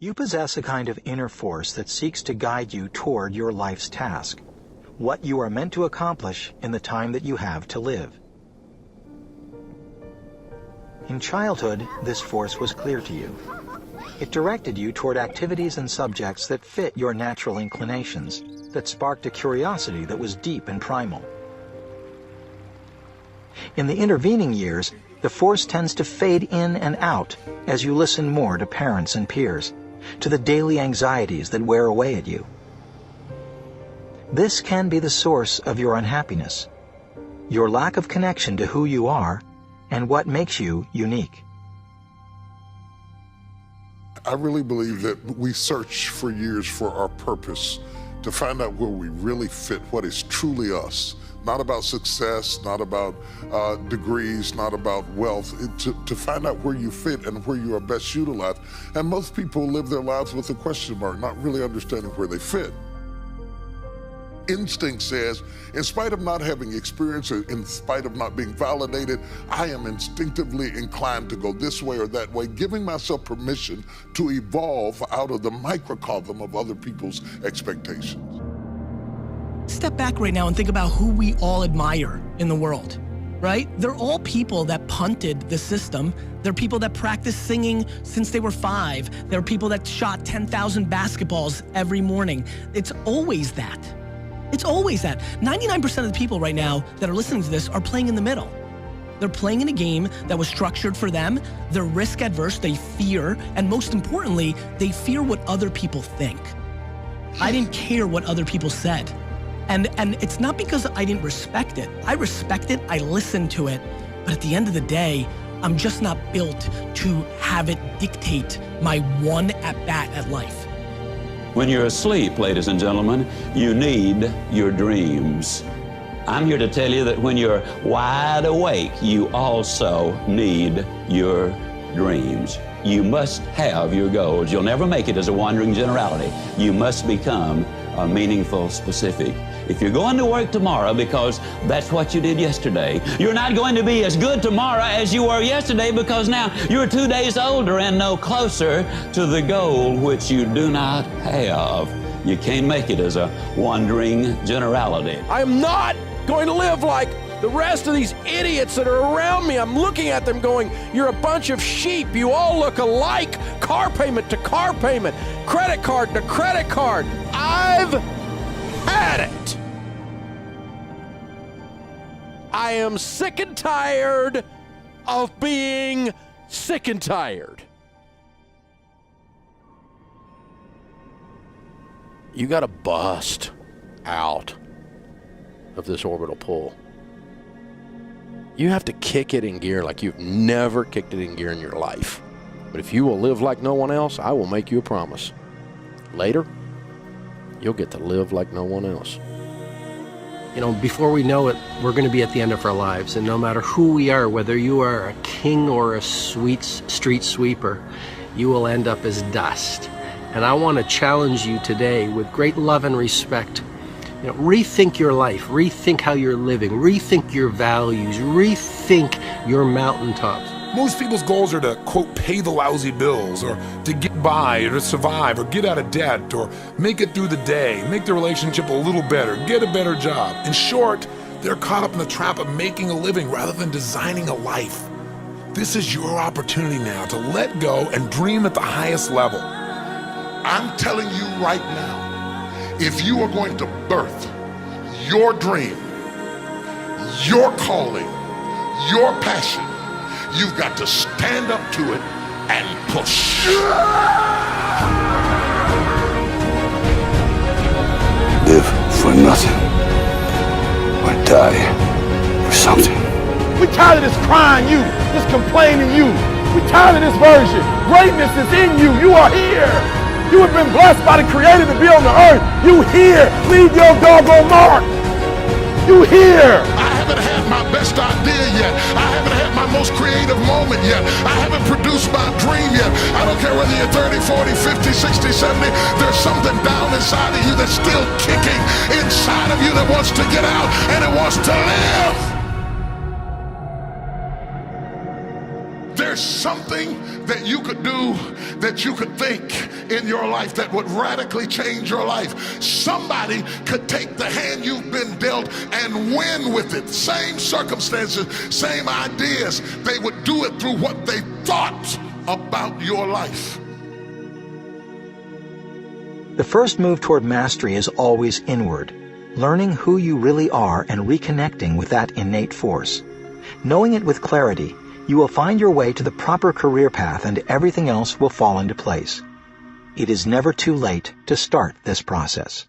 You possess a kind of inner force that seeks to guide you toward your life's task, what you are meant to accomplish in the time that you have to live. In childhood, this force was clear to you. It directed you toward activities and subjects that fit your natural inclinations, that sparked a curiosity that was deep and primal. In the intervening years, the force tends to fade in and out as you listen more to parents and peers, to the daily anxieties that wear away at you. This can be the source of your unhappiness, your lack of connection to who you are and what makes you unique. I really believe that we search for years for our purpose, to find out where we really fit, what is truly us. Not about success, not about degrees, not about wealth, to find out where you fit and where you are best utilized. And most people live their lives with a question mark, not really understanding where they fit. Instinct says, in spite of not having experience or in spite of not being validated, I am instinctively inclined to go this way or that way, giving myself permission to evolve out of the microcosm of other people's expectations. Step back right now and think about who we all admire in the world, right? They're all people that punted the system. They're people that practiced singing since they were 5. They're people that shot 10,000 basketballs every morning. It's always that. It's always that. 99% of the people right now that are listening to this are playing in the middle. They're playing in a game that was structured for them. They're risk adverse, they fear, and most importantly, they fear what other people think. I didn't care what other people said. And it's not because I didn't respect it. I respect it, I listened to it, but at the end of the day, I'm just not built to have it dictate my one at-bat at life. When you're asleep, ladies and gentlemen, you need your dreams. I'm here to tell you that when you're wide awake, you also need your dreams. You must have your goals. You'll never make it as a wandering generality. You must become a meaningful specific. If you're going to work tomorrow because that's what you did yesterday, you're not going to be as good tomorrow as you were yesterday because now you're 2 days older and no closer to the goal which you do not have. You can't make it as a wandering generality. I am not going to live like the rest of these idiots that are around me. I'm looking at them going, you're a bunch of sheep. You all look alike. Car payment to car payment, credit card to credit card. I've had it. I am sick and tired of being sick and tired. You got to bust out of this orbital pull. You have to kick it in gear like you've never kicked it in gear in your life. But if you will live like no one else, I will make you a promise. Later, you'll get to live like no one else. You know, before we know it, we're going to be at the end of our lives. And no matter who we are, whether you are a king or a street sweeper, you will end up as dust. And I want to challenge you today with great love and respect. You know, rethink your life, rethink how you're living, rethink your values, rethink your mountaintops. Most people's goals are to, quote, pay the lousy bills, or to get by, or to survive, or get out of debt, or make it through the day, make the relationship a little better, get a better job. In short, they're caught up in the trap of making a living rather than designing a life. This is your opportunity now to let go and dream at the highest level. I'm telling you right now, if you are going to birth your dream, your calling, your passion, you've got to stand up to it and push. Live for nothing or die for something. We're tired of this crying you, this complaining you. We're tired of this version. Greatness is in you. You are here. You have been blessed by the Creator to be on the earth. You here. Leave your doggone mark. You here. I haven't had my best idea yet. I haven't had my most creative moment yet. I haven't produced my dream yet. I don't care whether you're 30, 40, 50, 60, 70. There's something down inside of you that's still kicking inside of you that wants to get out and it wants to live. There's something that you could do, that you could think, in your life that would radically change your life. Somebody could take the hand you've been dealt and win with it. Same circumstances, same ideas. They would do it through what they thought about your life. The first move toward mastery is always inward, learning who you really are and reconnecting with that innate force. Knowing it with clarity, you will find your way to the proper career path and everything else will fall into place. It is never too late to start this process.